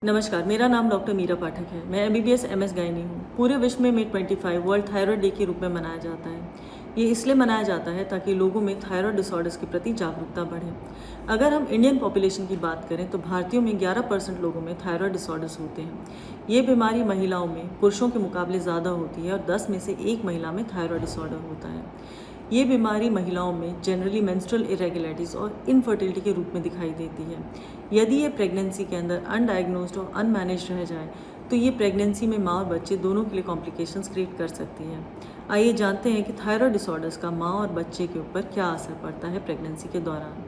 नमस्कार, मेरा नाम डॉक्टर मीरा पाठक है। मैं एमबीबीएस एमएस गायनी हूँ। पूरे विश्व में मे 25 वर्ल्ड थायराइड डे के रूप में मनाया जाता है। ये इसलिए मनाया जाता है ताकि लोगों में थायराइड डिसऑर्डर्स के प्रति जागरूकता बढ़े। अगर हम इंडियन पॉपुलेशन की बात करें तो भारतीयों में 11% लोगों में थायराइड डिसऑर्डर्स होते हैं। ये बीमारी महिलाओं में पुरुषों के मुकाबले ज़्यादा होती है और 10 में से एक महिला में थायराइड डिसऑर्डर होता है। ये बीमारी महिलाओं में जनरली मेंस्ट्रुअल इरेगुलरिटीज़ और इनफर्टिलिटी के रूप में दिखाई देती है। यदि ये प्रेगनेंसी के अंदर अनडायग्नोस्ड और अनमैनेज्ड रह जाए तो ये प्रेगनेंसी में माँ और बच्चे दोनों के लिए कॉम्प्लिकेशंस क्रिएट कर सकती है। आइए जानते हैं कि थायराइड डिसऑर्डर्स का माँ और बच्चे के ऊपर क्या असर पड़ता है प्रेगनेंसी के दौरान।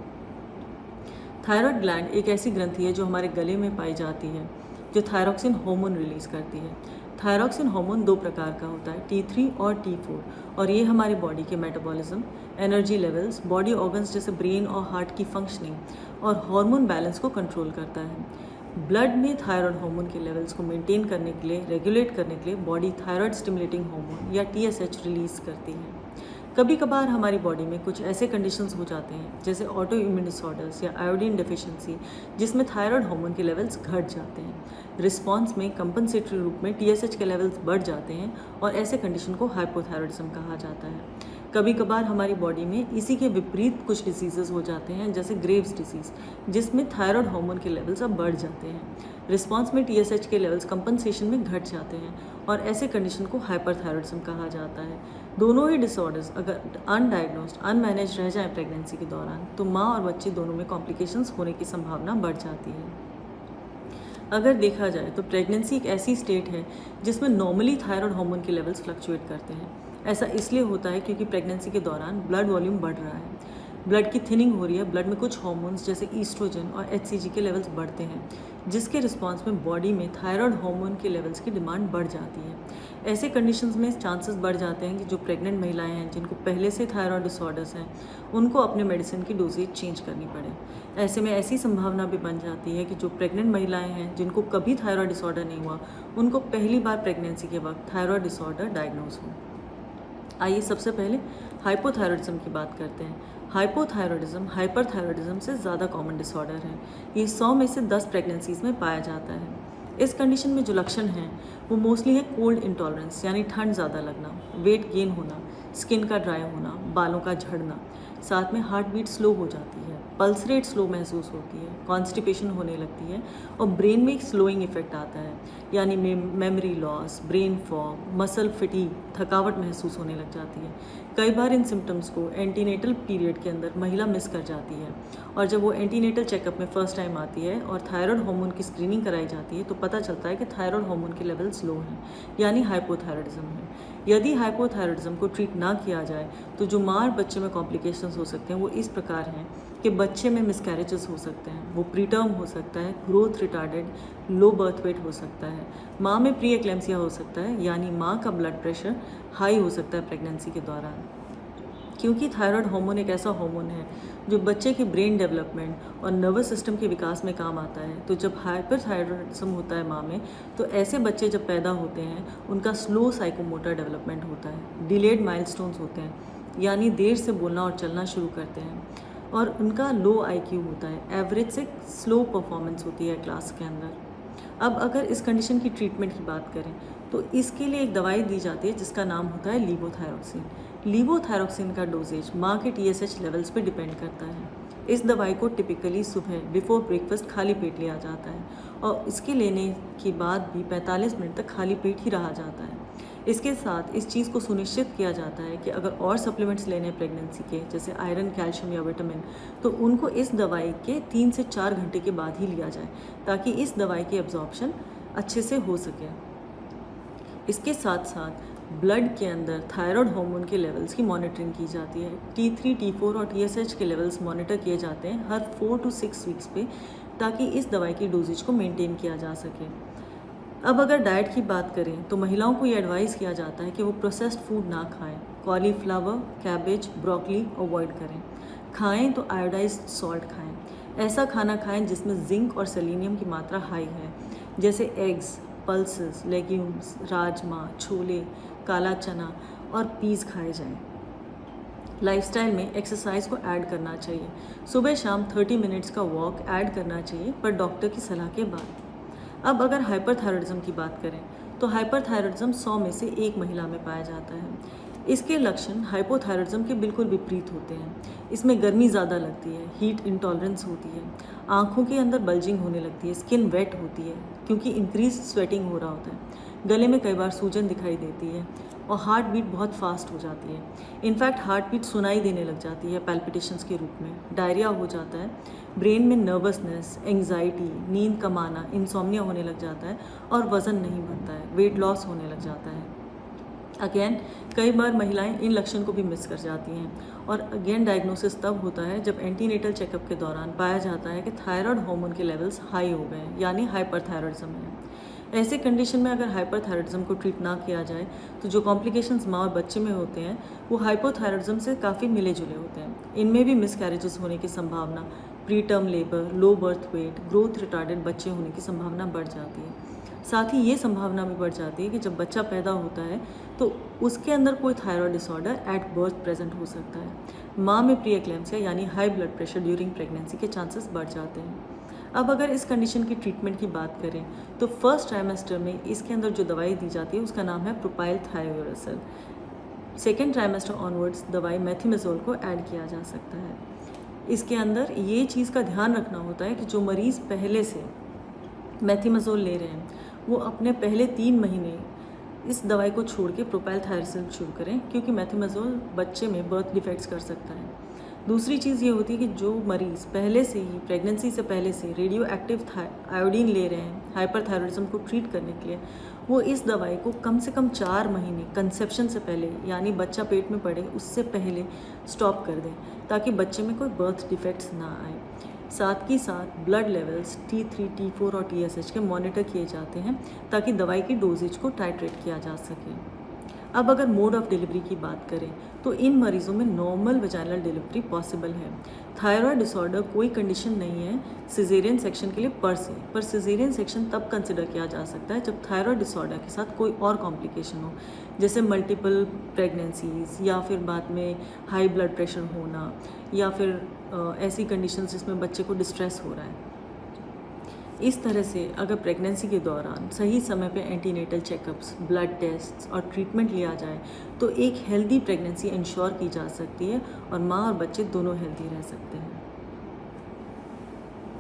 थायराइड ग्लैंड एक ऐसी ग्रंथि है जो हमारे गले में पाई जाती है, जो थायरॉक्सिन हार्मोन रिलीज करती है। थायरॉक्सिन हार्मोन दो प्रकार का होता है, T3 और T4, और ये हमारी बॉडी के metabolism, energy levels, body organs जैसे ब्रेन और हार्ट की फंक्शनिंग और हार्मोन बैलेंस को कंट्रोल करता है। ब्लड में थायराइड हार्मोन के लेवल्स को मेंटेन करने के लिए, रेगुलेट करने के लिए बॉडी थायराइड स्टिमुलेटिंग हार्मोन या TSH रिलीज करती है। कभी कभार हमारी बॉडी में कुछ ऐसे कंडीशंस हो जाते हैं जैसे ऑटो इम्यून डिसऑर्डर्स या आयोडीन डेफिशिएंसी, जिसमें थायराइड हार्मोन के लेवल्स घट जाते हैं। रिस्पॉन्स में कंपनसेटरी रूप में TSH के लेवल्स बढ़ जाते हैं और ऐसे कंडीशन को हाइपोथायरॉइडिज्म कहा जाता है। कभी कभार हमारी बॉडी में इसी के विपरीत कुछ डिसीजेज हो जाते हैं जैसे ग्रेव्स डिसीज, जिसमें थायराइड हार्मोन के लेवल्स अब बढ़ जाते हैं। रिस्पॉन्स में TSH के लेवल्स कंपनसेशन में घट जाते हैं और ऐसे कंडीशन को हाइपरथायरॉइडिज्म कहा जाता है। दोनों ही डिसऑर्डर्स अगर अनडायग्नोस्ड अनमैनेज रह जाएं प्रेगनेंसी के दौरान तो माँ और बच्चे दोनों में कॉम्प्लिकेशंस होने की संभावना बढ़ जाती है। अगर देखा जाए तो प्रेगनेंसी एक ऐसी स्टेट है जिसमें नॉर्मली थायराइड हार्मोन के लेवल्स फ्लक्चुएट करते हैं। ऐसा इसलिए होता है क्योंकि प्रेगनेंसी के दौरान ब्लड वॉल्यूम बढ़ रहा है, ब्लड की थिनिंग हो रही है, ब्लड में कुछ हार्मोन्स जैसे ईस्ट्रोजन और HCG के लेवल्स बढ़ते हैं, जिसके रिस्पॉन्स में बॉडी में थायराइड हार्मोन के लेवल्स की डिमांड बढ़ जाती है। ऐसे कंडीशंस में चांसेस बढ़ जाते हैं कि जो प्रेग्नेंट महिलाएं हैं जिनको पहले से थायराइड डिसऑर्डर्स हैं उनको अपने मेडिसिन की डोजेज चेंज करनी पड़े। ऐसे में ऐसी संभावना भी बन जाती है कि जो प्रेग्नेंट महिलाएं हैं जिनको कभी थायराइड डिसऑर्डर नहीं हुआ, उनको पहली बार प्रेगनेंसी के वक्त थायराइड डिसऑर्डर डायग्नोज हो। आइए सबसे पहले हाइपोथायरॉइडिज्म की बात करते हैं। हाइपोथायरॉइडिज्म हाइपरथायरॉइडिज्म से ज़्यादा कॉमन डिसऑर्डर है। ये 100 में से 10 प्रेगनेंसीज में पाया जाता है। इस कंडीशन में जो लक्षण हैं वो मोस्टली है कोल्ड इंटॉलरेंस यानी ठंड ज़्यादा लगना, वेट गेन होना, स्किन का ड्राई होना, बालों का झड़ना, साथ में हार्ट बीट स्लो हो जाती है, पल्स रेट स्लो महसूस होती है, कॉन्स्टिपेशन होने लगती है और ब्रेन में एक स्लोइंग इफेक्ट आता है, यानी memory loss, brain fog, muscle फिटीग, थकावट महसूस होने लग जाती है। कई बार इन सिम्टम्स को एंटीनेटल पीरियड के अंदर महिला मिस कर जाती है और जब वो एंटीनेटल चेकअप में फर्स्ट टाइम आती है और थायराइड हार्मोन की स्क्रीनिंग कराई जाती है तो पता चलता है कि थायराइड हार्मोन के लेवल्स लो हैं, यानी हाइपोथायरॉइडिज्म है। यदि हाइपोथायरॉइडिज्म को ट्रीट ना किया जाए तो जो माँ और बच्चे में कॉम्प्लिकेशंस हो सकते हैं वो इस प्रकार हैं कि बच्चे में मिसकैरेजेस हो सकते हैं, वो प्रीटर्म हो सकता है, growth retarded, low birth weight हो सकता है, माँ में प्री एक्लेम्सिया हो सकता है, यानी माँ का ब्लड प्रेशर हाई हो सकता है प्रेगनेंसी के दौरान। क्योंकि थायराइड हार्मोन एक ऐसा हार्मोन है जो बच्चे के ब्रेन डेवलपमेंट और नर्वस सिस्टम के विकास में काम आता है, तो जब हाइपरथायरॉइडिज्म होता है माँ में तो ऐसे बच्चे जब पैदा होते हैं उनका स्लो साइकोमोटर डेवलपमेंट होता है, डिलेड माइलस्टोन्स होते हैं, यानी देर से बोलना और चलना शुरू करते हैं, और उनका लो IQ होता है, एवरेज से स्लो परफॉर्मेंस होती है क्लास के अंदर। अब अगर इस कंडीशन की ट्रीटमेंट की बात करें तो इसके लिए एक दवाई दी जाती है जिसका नाम होता है लीवोथायरॉक्सिन। लीवोथायरॉक्सिन का डोजेज माँ के TSH लेवल्स पे डिपेंड करता है। इस दवाई को टिपिकली सुबह बिफोर ब्रेकफास्ट खाली पेट लिया जाता है और इसके लेने के बाद भी 45 मिनट तक खाली पेट ही रहा जाता है। इसके साथ इस चीज़ को सुनिश्चित किया जाता है कि अगर और सप्लीमेंट्स लेने हैं प्रेगनेंसी के जैसे आयरन, कैल्शियम या विटामिन, तो उनको इस दवाई के 3 से 4 घंटे के बाद ही लिया जाए ताकि इस दवाई की एब्जॉर्प्शन अच्छे से हो सके। इसके साथ साथ ब्लड के अंदर थायराइड हार्मोन के लेवल्स की मॉनिटरिंग की जाती है। T3, T4 और TSH के लेवल्स मॉनिटर किए जाते हैं हर 4 to 6 वीक्स पे ताकि इस दवाई की डोजेज को मेंटेन किया जा सके। अब अगर डाइट की बात करें तो महिलाओं को ये एडवाइस किया जाता है कि वो प्रोसेस्ड फूड ना खाएं, कॉलीफ्लावर, कैबेज, ब्रोकली अवॉइड करें। खाएं तो आयोडाइज्ड सॉल्ट खाएं, ऐसा खाना खाएं जिसमें जिंक और सेलेनियम की मात्रा हाई है, जैसे eggs, pulses, legumes, rajma, chole, काला चना और पीस खाए जाएं। लाइफस्टाइल में एक्सरसाइज को ऐड करना चाहिए, सुबह शाम 30 मिनट्स का वॉक ऐड करना चाहिए पर डॉक्टर की सलाह के बाद। अब अगर हाइपरथायरॉयडिज्म की बात करें तो हाइपरथायरॉयडिज्म 100 में से एक महिला में पाया जाता है। इसके लक्षण हाइपोथायरॉयडिज्म के बिल्कुल विपरीत होते हैं। इसमें गर्मी ज़्यादा लगती है, हीट इंटॉलरेंस होती है, आँखों के अंदर बल्जिंग होने लगती है, स्किन वेट होती है क्योंकि इंक्रीज स्वेटिंग हो रहा होता है, गले में कई बार सूजन दिखाई देती है और हार्ट बीट बहुत फास्ट हो जाती है। इनफैक्ट हार्ट बीट सुनाई देने लग जाती है पैल्पिटेशंस के रूप में, डायरिया हो जाता है, ब्रेन में नर्वसनेस, एंग्जाइटी, नींद कम आना, इंसोम्निया होने लग जाता है और वज़न नहीं बढ़ता है, वेट लॉस होने लग जाता है। अगेन कई बार महिलाएं इन लक्षण को भी मिस कर जाती हैं और अगेन डायग्नोसिस तब होता है जब एंटीनेटल चेकअप के दौरान पाया जाता है कि थायराइड हार्मोन के लेवल्स हाई हो गए हैं, यानी हाइपरथायरॉयडिज्म है। ऐसे कंडीशन में अगर हाइपरथायरॉयडिज्म को ट्रीट ना किया जाए तो जो कॉम्प्लिकेशंस माँ और बच्चे में होते हैं वो हाइपोथायरॉयडिज्म से काफ़ी मिले जुले होते हैं। इनमें भी मिसकैरेजेस होने की संभावना, pre term labour, low birth weight, growth retarded बच्चे होने की संभावना बढ़ जाती है। साथ ही ये संभावना भी बढ़ जाती है कि जब बच्चा पैदा होता है तो उसके अंदर कोई thyroid disorder at birth present हो सकता है। माँ में प्री एक्लेम्सिया यानी high blood pressure during pregnancy के चांसेस बढ़ जाते हैं। अब अगर इस कंडीशन की ट्रीटमेंट की बात करें तो फर्स्ट ट्राइमेस्टर में इसके अंदर जो दवाई दी जाती है उसका नाम है प्रोपाइल थायोरेसल। सेकेंड ट्राइमेस्टर ऑनवर्ड्स दवाई मेथिमेजोल को ऐड किया जा सकता है। इसके अंदर ये चीज़ का ध्यान रखना होता है कि जो मरीज़ पहले से मेथिमेजोल ले रहे हैं वो अपने पहले 3 महीने इस दवाई को छोड़ के प्रोपाइल थायरोसिल शुरू करें, क्योंकि मेथिमेजोल बच्चे में बर्थ डिफेक्ट्स कर सकता है। दूसरी चीज़ ये होती है कि जो मरीज़ पहले से ही प्रेगनेंसी से पहले से रेडियो एक्टिव आयोडीन ले रहे हैं हाइपरथायरॉयडिज्म को ट्रीट करने के लिए, वो इस दवाई को कम से कम 4 महीने कंसेप्शन से पहले यानी बच्चा पेट में पड़े उससे पहले स्टॉप कर दें, ताकि बच्चे में कोई बर्थ डिफेक्ट्स ना आए। साथ ही साथ ब्लड लेवल्स T3, T4 और TSH के मॉनिटर किए जाते हैं ताकि दवाई की डोजेज को टाइट्रेट किया जा सके। अब अगर मोड ऑफ डिलीवरी की बात करें तो इन मरीजों में नॉर्मल वेजाइनल डिलीवरी पॉसिबल है। थायराइड डिसऑर्डर कोई कंडीशन नहीं है सिजेरियन सेक्शन के लिए पर सिजेरियन सेक्शन तब कंसिडर किया जा सकता है जब थायराइड डिसऑर्डर के साथ कोई और कॉम्प्लिकेशन हो, जैसे मल्टीपल प्रेगनेंसीज या फिर बाद में हाई ब्लड प्रेशर होना या फिर ऐसी कंडीशंस जिसमें बच्चे को डिस्ट्रेस हो रहा है। इस तरह से अगर प्रेगनेंसी के दौरान सही समय पे एंटीनेटल चेकअप्स, ब्लड टेस्ट्स और ट्रीटमेंट लिया जाए तो एक हेल्दी प्रेगनेंसी इंश्योर की जा सकती है और माँ और बच्चे दोनों हेल्दी रह सकते हैं।